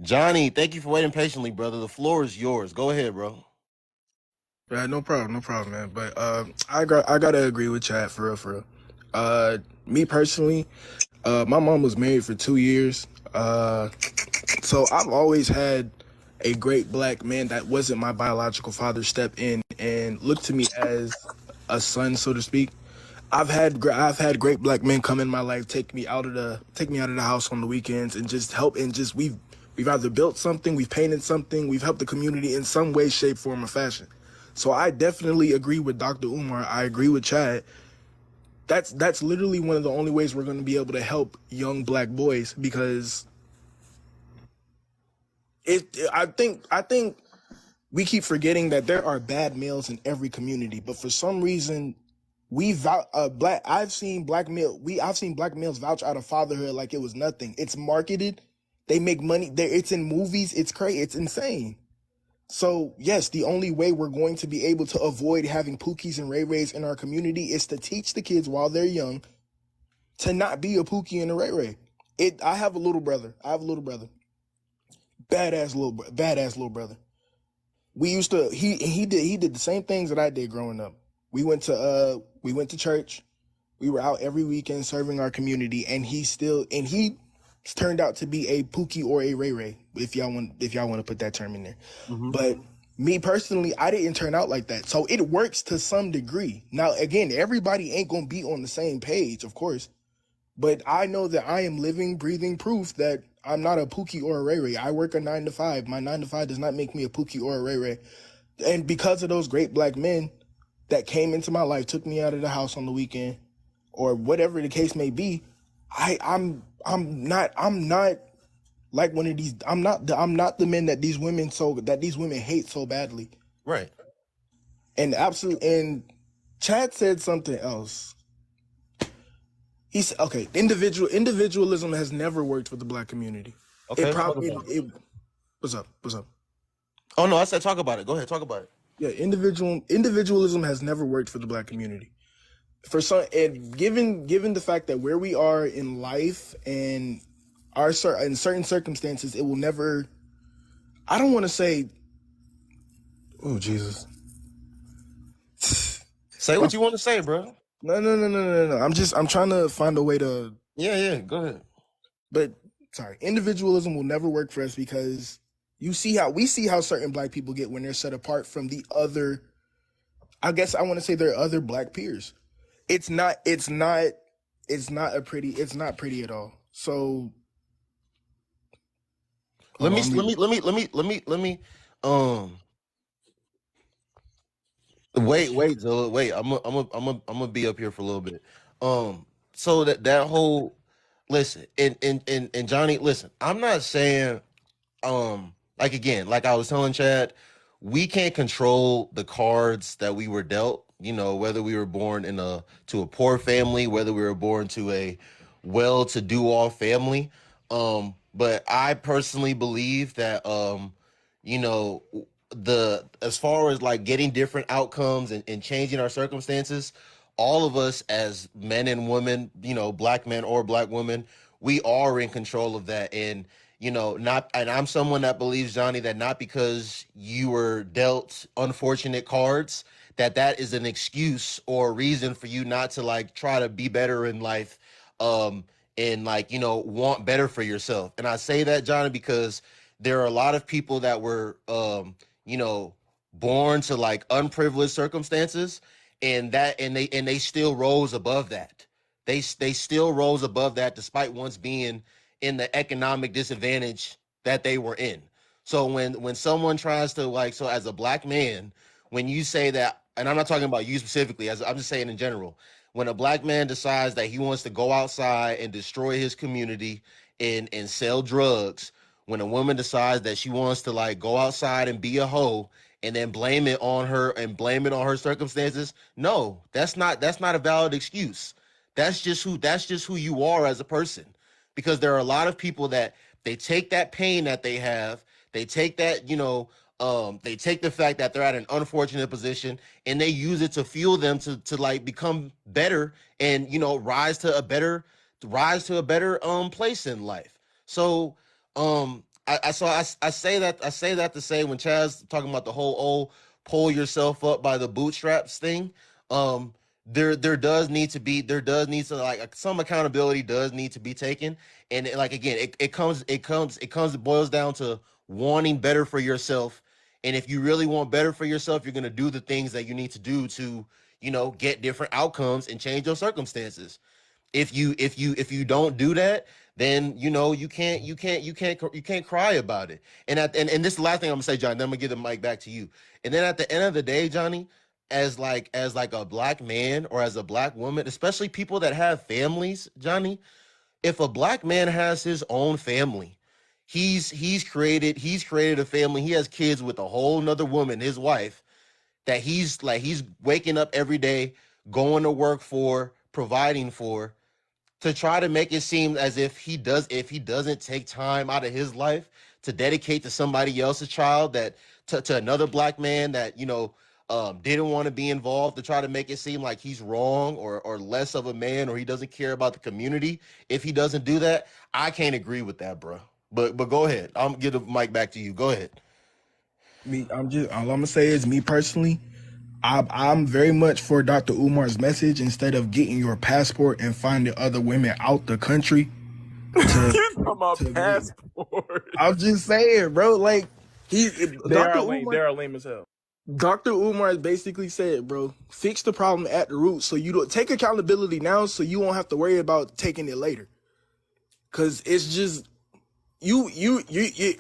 Johnny, thank you for waiting patiently, brother. The floor is yours. Go ahead, bro. Yeah, no problem, man. But I gotta agree with Chad for real, for real. Me personally, my mom was married for 2 years. So I've always had a great black man that wasn't my biological father step in and look to me as a son, so to speak. I've had great black men come in my life, take me out of the house on the weekends and just help and just we've either built something, we've painted something, we've helped the community in some way, shape, form, or fashion. So I definitely agree with Dr. Umar. I agree with Chad. That's literally one of the only ways we're going to be able to help young black boys because I think we keep forgetting that there are bad males in every community, but for some reason black I've seen black males vouch out of fatherhood like it was nothing. It's marketed, they make money there, it's in movies, it's crazy, it's insane. So yes, the only way we're going to be able to avoid having Pookies and Ray Rays in our community is to teach the kids while they're young to not be a Pookie and a Ray Ray. I have a little brother. Badass little brother. We used to he did the same things that I did growing up. We went to church. We were out every weekend serving our community, and he turned out to be a Pookie or a Ray Ray, if y'all want to put that term in there. Mm-hmm. But me personally, I didn't turn out like that. So it works to some degree. Now again, everybody ain't gonna be on the same page, of course. But I know that I am living, breathing proof that I'm not a Pookie or a Ray Ray. I work a 9 to 5. My 9 to 5 does not make me a Pookie or a Ray Ray. And because of those great black men that came into my life, took me out of the house on the weekend, or whatever the case may be, I'm not like one of these. I'm not the men that these women hate so badly. Right. And Chad said something else. He's okay. Individualism has never worked for the black community. It Okay. Talk probably about it. it. What's up? What's up? Oh no, I said talk about it. Go ahead, talk about it. Yeah, individualism has never worked for the black community. For some, and given the fact that where we are in life and in certain circumstances, it will never. I don't want to say. Oh Jesus! Say what you want to say, bro. No. I'm trying to find a way to. Yeah. Go ahead. But sorry, individualism will never work for us because we see how certain black people get when they're set apart from the other. I guess I want to say their other black peers. It's not pretty at all. So Let hold me on, um wait, Zilla, wait. I'm gonna be up here for a little bit. So that whole listen and Johnny, listen, I'm not saying like again, like I was telling Chad, we can't control the cards that we were dealt, whether we were born to a poor family, whether we were born to a well-to-do off family. But I personally believe that you know, the as far as like getting different outcomes and changing our circumstances, all of us as men and women, black men or black women, we are in control of that. And not, and I'm someone that believes, Johnny, that not because you were dealt unfortunate cards, that is an excuse or a reason for you not to like try to be better in life, um and like want better for yourself. And I say that, Johnny, because there are a lot of people that were you know born to like unprivileged circumstances, and they still rose above that. They still rose above that despite once being in the economic disadvantage that they were in. So when someone tries to like, so as a black man, when you say that, and I'm not talking about you specifically, as I'm just saying in general, when a black man decides that he wants to go outside and destroy his community and sell drugs, when a woman decides that she wants to like go outside and be a hoe and then blame it on her circumstances, no, that's not a valid excuse. That's just who you are as a person. Because there are a lot of people that they take that pain that they have, they take that, they take the fact that they're at an unfortunate position, and they use it to fuel them to like become better and rise to a better place in life. So I say that to say when Chaz talking about the whole pull yourself up by the bootstraps thing, um, there does need to like some accountability does need to be taken, and like again, it boils down to wanting better for yourself, and if you really want better for yourself, you're gonna do the things that you need to do to get different outcomes and change your circumstances. If you don't do that, then you can't cry about it. And this is the last thing I'm gonna say, Johnny. Then I'm gonna give the mic back to you. And then at the end of the day, Johnny, as like a black man or as a black woman, especially people that have families, Johnny, if a black man has his own family, he's created a family. He has kids with a whole nother woman, his wife, that he's waking up every day, going to work for, providing for, to try to make it seem as if he doesn't take time out of his life to dedicate to somebody else's child, that to another black man that didn't want to be involved, to try to make it seem like he's wrong or less of a man, or he doesn't care about the community if he doesn't do that. I can't agree with that, bro. But go ahead, I'm give the mic back to you. Go ahead. Me, I'm just all I'm gonna say is me personally. I'm very much for Dr. Umar's message. Instead of getting your passport and finding other women out the country to You talking about to. passport? I'm just saying, bro. Like he, They Dr. are lame. They Umar, are lame as hell. Dr. Umar basically said, bro, fix the problem at the root, so you don't take accountability now, so you won't have to worry about taking it later. Cause it's just you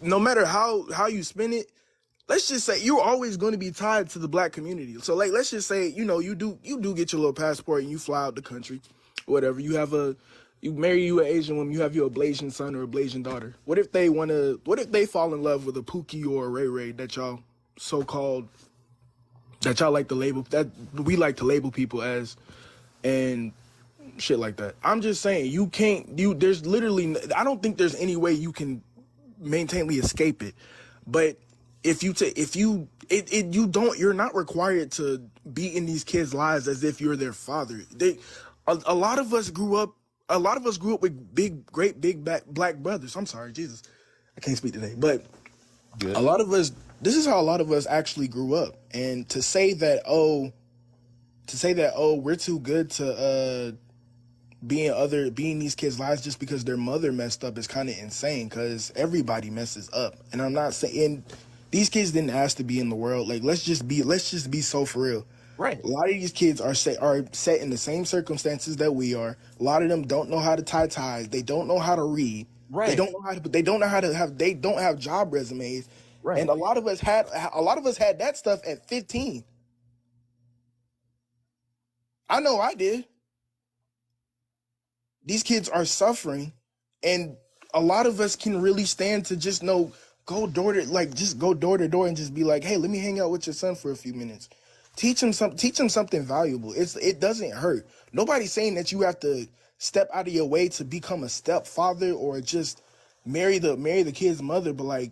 no matter how you spin it, let's just say you're always going to be tied to the black community. So like, let's just say, you do get your little passport and you fly out the country, whatever. You marry you an Asian woman, you have your Blasian son or a Blasian daughter. What if they fall in love with a Pookie or a Ray Ray that y'all so called, that y'all like to label, that we like to label people as, and shit like that. I'm just saying, there's literally, I don't think there's any way you can maintainly escape it. But you're not required to be in these kids' lives as if you're their father. A lot of us grew up. A lot of us grew up with great big black brothers. I'm sorry, Jesus, I can't speak today. But Good. a lot of us, this is how a lot of us actually grew up. And to say that we're too good to being these kids' lives just because their mother messed up is kind of insane, because everybody messes up. And I'm not saying these kids didn't ask to be in the world. Like, let's just be so for real. Right. A lot of these kids are set in the same circumstances that we are. A lot of them don't know how to tie ties. They don't know how to read. They Right. don't know how to. They don't know how to have. They don't have job resumes. And Right. a lot of us had that stuff at 15. I know I did. These kids are suffering, and a lot of us can really stand to just just go door to door and just be like, hey, let me hang out with your son for a few minutes. Teach him something valuable. It doesn't hurt. Nobody's saying that you have to step out of your way to become a stepfather or just marry the kid's mother, but like,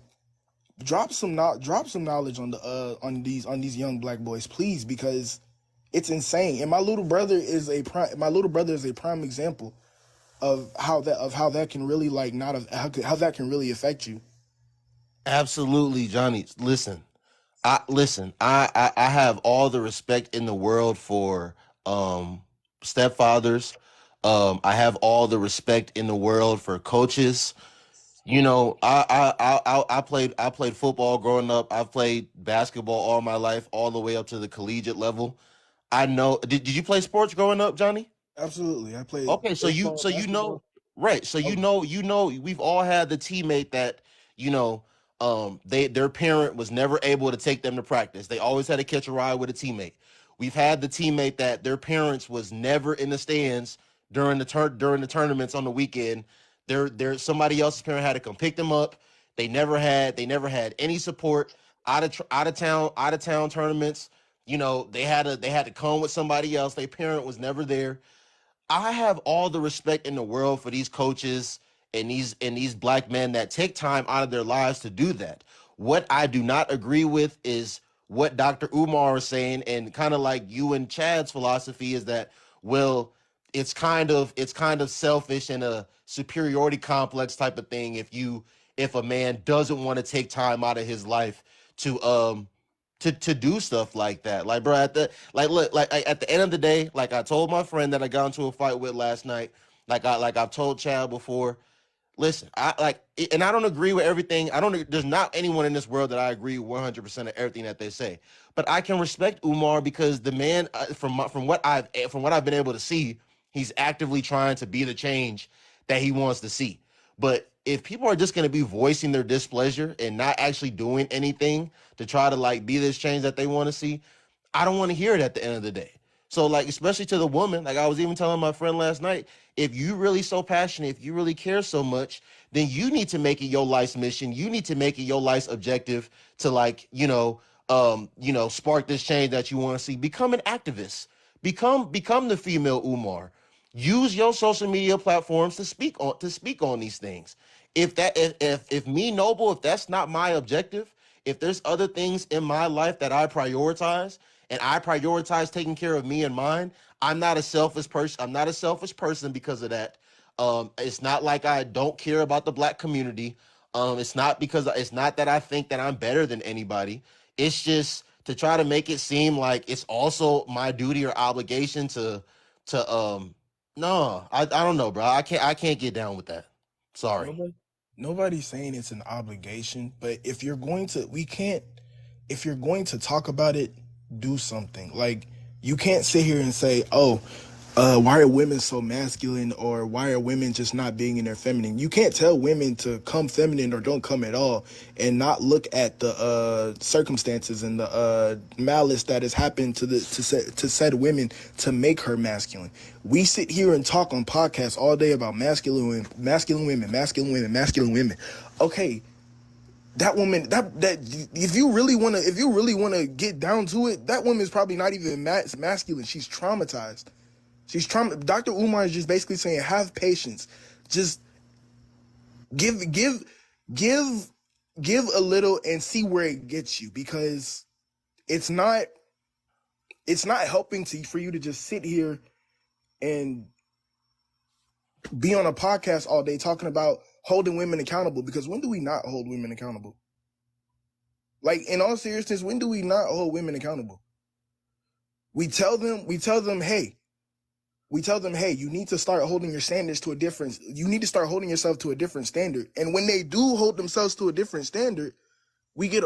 drop some knowledge on these young black boys, please, because it's insane. And my little brother is a prime example of how that can really, like, not how that can really affect you. Absolutely, Johnny. I have all the respect in the world for stepfathers. I have all the respect in the world for coaches. I played football growing up. I've played basketball all my life, all the way up to the collegiate level. I know. Did you play sports growing up, Johnny? Absolutely, I played Okay, so you baseball, so you know basketball. right. So Oh, we've all had the teammate that, you know, their parent was never able to take them to practice. They always had to catch a ride with a teammate. We've had the teammate that their parents was never in the stands during the tournaments on the weekend. There somebody else's parent had to come pick them up. They never had any support out of town tournaments. They had to come with somebody else. Their parent was never there. I have all the respect in the world for these coaches and these black men that take time out of their lives to do that. What I do not agree with is what Dr. Umar is saying, and kind of like you and Chad's philosophy is that, well, it's kind of selfish and a superiority complex type of thing if a man doesn't want to take time out of his life to do stuff like that. Like, bro, at the end of the day, like I told my friend that I got into a fight with last night, I've told Chad before. Listen, and I don't agree with everything. I don't. There's not anyone in this world that I agree 100% of everything that they say. But I can respect Umar because the man, from what I've been able to see, he's actively trying to be the change that he wants to see. But if people are just going to be voicing their displeasure and not actually doing anything to try to like be this change that they want to see, I don't want to hear it at the end of the day. So like, especially to the woman, like I was even telling my friend last night, if you really so passionate, if you really care so much, then you need to make it your life's mission. You need to make it your life's objective to like, spark this change that you want to see. Become an activist. Become the female Umar. Use your social media platforms to speak on these things. If me Noble, if that's not my objective, if there's other things in my life that I prioritize and I prioritize taking care of me and mine, I'm not a selfish person. I'm not a selfish person because of that. It's not like I don't care about the black community. It's not that I think that I'm better than anybody. It's just to try to make it seem like it's also my duty or obligation to no, I don't know, bro. I can't get down with that. Sorry. Nobody, nobody's saying it's an obligation, but if you're going to, we can't. If you're going to talk about it, do something. Like you can't sit here and say, "Oh, why are women so masculine?" or "Why are women just not being in their feminine?" You can't tell women to come feminine or don't come at all, and not look at the circumstances and the malice that has happened to said women to make her masculine. We sit here and talk on podcasts all day about masculine women, masculine women, masculine women, masculine women. Okay, that woman, that if you really wanna get down to it, that woman is probably not even masculine. She's traumatized. She's trauma. Dr. Umar is just basically saying, have patience. Just give, give, give, give a little and see where it gets you, because it's not, it's not helping for you to just sit here and be on a podcast all day talking about holding women accountable. Because when do we not hold women accountable? Like, in all seriousness, when do we not hold women accountable? We tell them, hey, you need to start holding your standards to a different, you need to start holding yourself to a different standard. And when they do hold themselves to a different standard, we have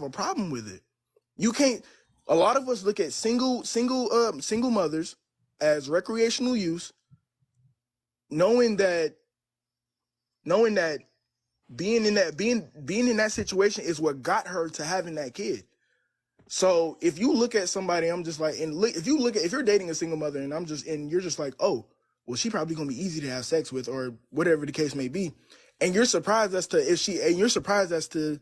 a problem with it. You can't, a lot of us look at single mothers as recreational use, knowing that being in that situation is what got her to having that kid. So if you look at somebody, I'm just like, and look, if you're dating a single mother and you're just like, oh, well, she probably gonna be easy to have sex with, or whatever the case may be, and you're surprised as to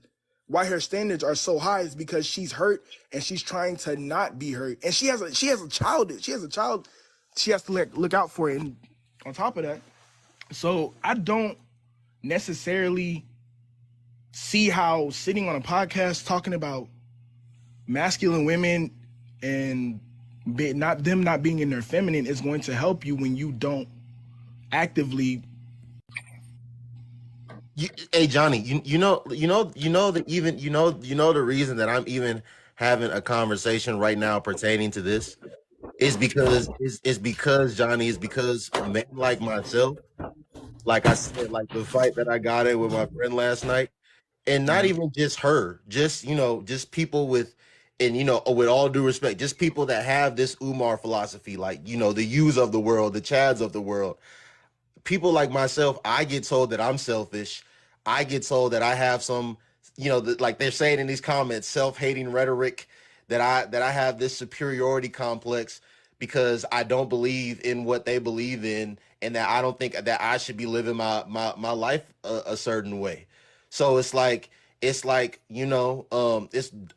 why her standards are so high, is because she's hurt and she's trying to not be hurt, and she has a child she has to look out for it. And on top of that, so I don't necessarily see how sitting on a podcast talking about masculine women and not being in their feminine is going to help you when you don't actively. Hey Johnny, the reason that I'm even having a conversation right now pertaining to this is because Johnny, is because men like myself, like I said, like the fight that I got in with my friend last night, and not even just her, just people with, and with all due respect, just people that have this Umar philosophy, like the U's of the world, the Chads of the world, people like myself, I get told that I'm selfish. I get told that I have some, like they're saying in these comments, self-hating rhetoric, that I have this superiority complex because I don't believe in what they believe in, and that I don't think that I should be living my life a certain way. So it's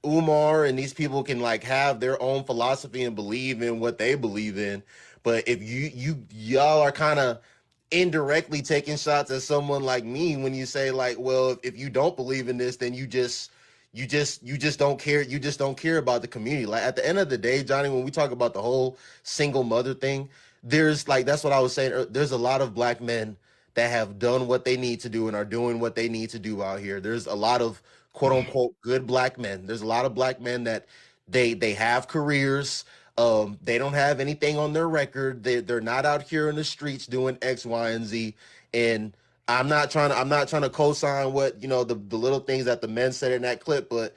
Umar and these people can like have their own philosophy and believe in what they believe in, but if y'all are kind of indirectly taking shots at someone like me when you say like, well, if you don't believe in this, then you just don't care. You just don't care about the community. Like at the end of the day, Johnny, when we talk about the whole single mother thing, there's like, that's what I was saying. There's a lot of black men that have done what they need to do and are doing what they need to do out here. There's a lot of quote unquote good black men. There's a lot of black men that they have careers. They don't have anything on their record. They're not out here in the streets doing X, Y, and Z. And I'm not trying to co-sign what the little things that the men said in that clip, but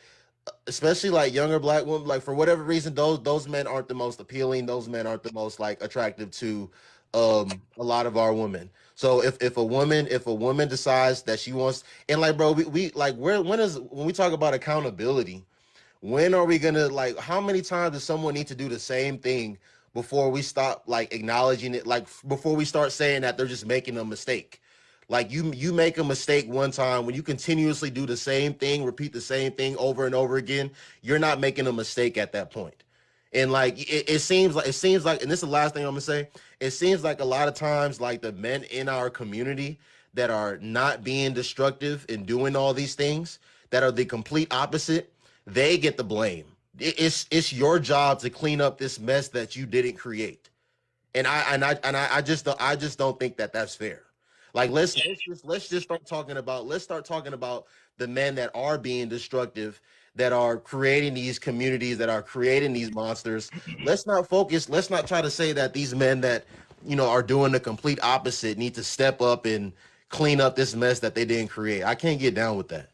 especially like younger black women, like for whatever reason, those men aren't the most appealing. Those men aren't the most like attractive to a lot of our women. So if a woman decides that she wants, and like bro, we like where when we talk about accountability, when are we gonna like how many times does someone need to do the same thing before we stop like acknowledging it, like before we start saying that they're just making a mistake? Like you make a mistake one time, when you continuously do the same thing, repeat the same thing over and over again, you're not making a mistake at that point. And like it seems like, and this is the last thing I'm gonna say. It seems like a lot of times, like the men in our community that are not being destructive and doing all these things, that are the complete opposite, they get the blame. It's your job to clean up this mess that you didn't create. And I just don't think that that's fair. Like let's just start talking about the men that are being destructive, that are creating these communities, that are creating these monsters. Let's not try to say that these men that are doing the complete opposite need to step up and clean up this mess that they didn't create. I can't get down with that.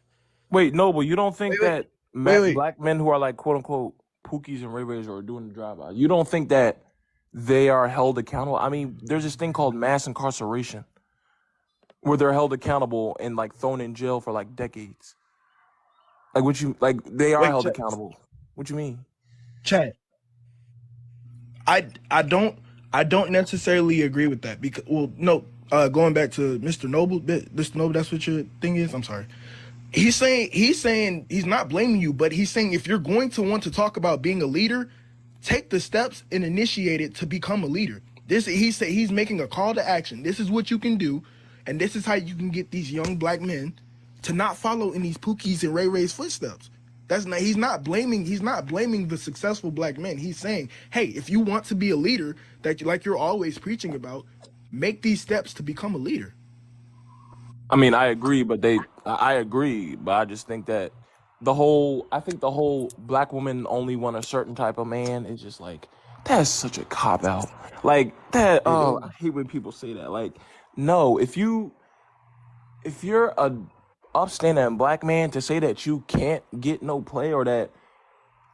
Wait, Noble, you don't Wait, think wait, that wait, wait. black men who are like quote unquote Pookies and Ray Rays or doing the drive-by, you don't think that they are held accountable? I mean, there's this thing called mass incarceration where they're held accountable and like thrown in jail for like decades. Like what you like they are Wait, held accountable. What you mean? Chad. I don't necessarily agree with that because well no going back to Mr. Noble, that's what your thing is. I'm sorry. He's saying he's not blaming you, but he's saying if you're going to want to talk about being a leader, take the steps and initiate it to become a leader. He's making a call to action. This is what you can do, and this is how you can get these young black men to not follow in these Pookies and Ray Ray's footsteps. That's not he's not blaming the successful black men. He's saying, hey, if you want to be a leader that like you're always preaching about, make these steps to become a leader. I mean, I agree, but I just think that I think the whole black woman only want a certain type of man is just like, that's such a cop out. Like that, It oh, is. I hate when people say that. Like, no, if you're a upstanding black man to say that you can't get no play or that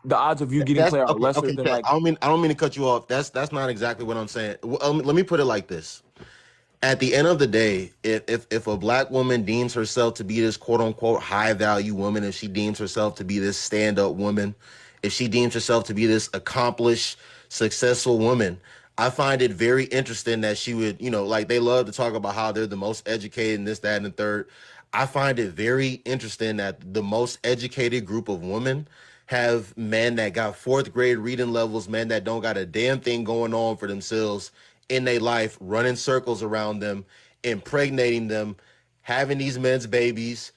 the odds of you getting That's play are okay. lesser Okay, than Chad, like I don't mean to cut you off. That's not exactly what I'm saying. Let me put it like this. At the end of the day, if a black woman deems herself to be this quote unquote high value woman, if she deems herself to be this stand up woman, if she deems herself to be this accomplished, successful woman, I find it very interesting that she would, like they love to talk about how they're the most educated and this, that, and the third. I find it very interesting that the most educated group of women have men that got fourth grade reading levels, men that don't got a damn thing going on for themselves in their life, running circles around them, impregnating them, having these men's babies,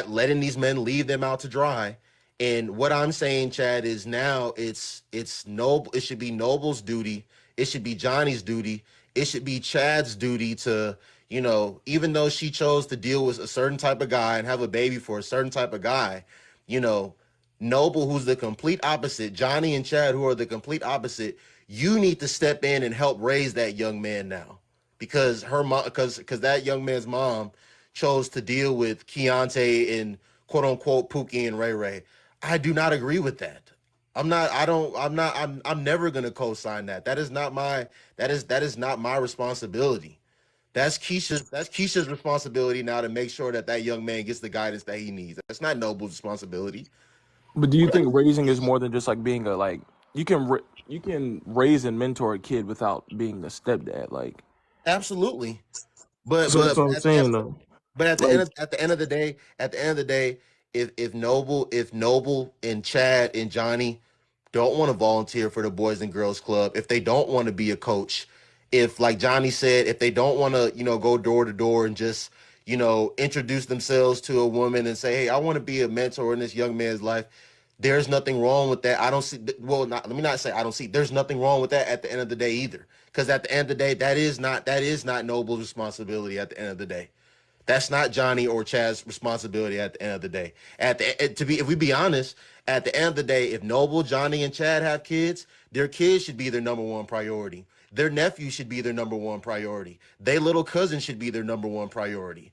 letting these men leave them out to dry. And what I'm saying, Chad, is now it's noble. It should be Noble's duty. It should be Johnny's duty. It should be Chad's duty to, even though she chose to deal with a certain type of guy and have a baby for a certain type of guy, you know, Noble, who's the complete opposite, Johnny and Chad, who are the complete opposite, you need to step in and help raise that young man now, because her mom, because that young man's mom chose to deal with Keontae and quote unquote Pookie and Ray Ray. I do not agree with that. I'm not. I don't. I'm not. I'm never gonna co-sign that. That is not my. That is not my responsibility. That's Keisha's responsibility now to make sure that that young man gets the guidance that he needs. That's not Noble's responsibility. but do you think raising is more than just like being a like you can raise and mentor a kid without being a stepdad like Absolutely. But so that's but what I'm at the saying though. but Like at the end of the day, if Noble and Chad and Johnny don't want to volunteer for the Boys and Girls Club, if they don't want to be a coach, if like Johnny said, if they don't want to, go door to door and just, introduce themselves to a woman and say, "Hey, I want to be a mentor in this young man's life." There's nothing wrong with that. I don't see. Well, not, let me not say I don't see. There's nothing wrong with that at the end of the day either. Because at the end of the day, that is not Noble's responsibility. At the end of the day, that's not Johnny or Chad's responsibility. At the end of the day, if we be honest, at the end of the day, if Noble, Johnny, and Chad have kids, their kids should be their number one priority. Their nephew should be their number one priority. Their little cousin should be their number one priority.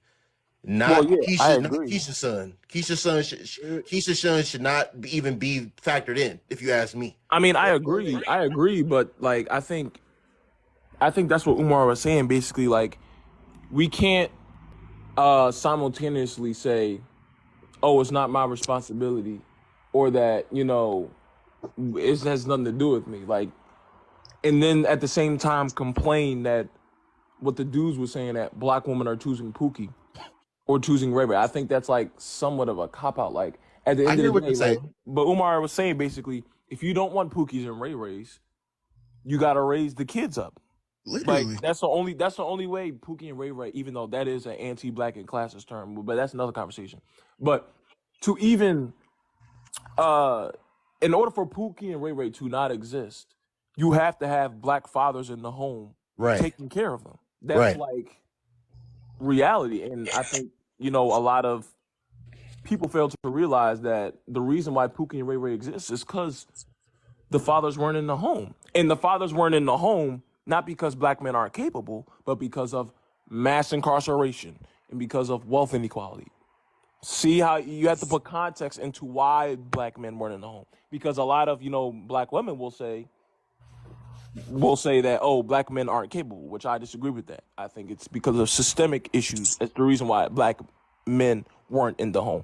Well, Not yeah, I Keisha, not agree. Keisha's son. Keisha's son should not even be factored in, if you ask me. I mean, I agree. I agree, but like I think that's what Umar was saying. Basically, like we can't simultaneously say, "Oh, it's not my responsibility," or that it has nothing to do with me. Like, and then at the same time complain that what the dudes were saying that black women are choosing Pookie or choosing Ray Ray. I think that's like somewhat of a cop out. Like at the I end of hear the what day, you're like, saying. but Umar was saying basically, if you don't want Pookies and Ray Rays, you got to raise the kids up. Like Literally. that's the only way Pookie and Ray Ray, even though that is an anti-black and classist term, but that's another conversation. But to even in order for Pookie and Ray Ray to not exist, you have to have black fathers in the home Right, taking care of them. That's right. like reality, and I think a lot of people fail to realize that the reason why Pookie and Ray Ray exists is because the fathers weren't in the home. And the fathers weren't in the home not because black men aren't capable, but because of mass incarceration and because of wealth inequality. See how you have to put context into why black men weren't in the home. Because a lot of, black women will say that, oh, black men aren't capable, which I disagree with that. I think it's because of systemic issues. That's the reason why black men weren't in the home.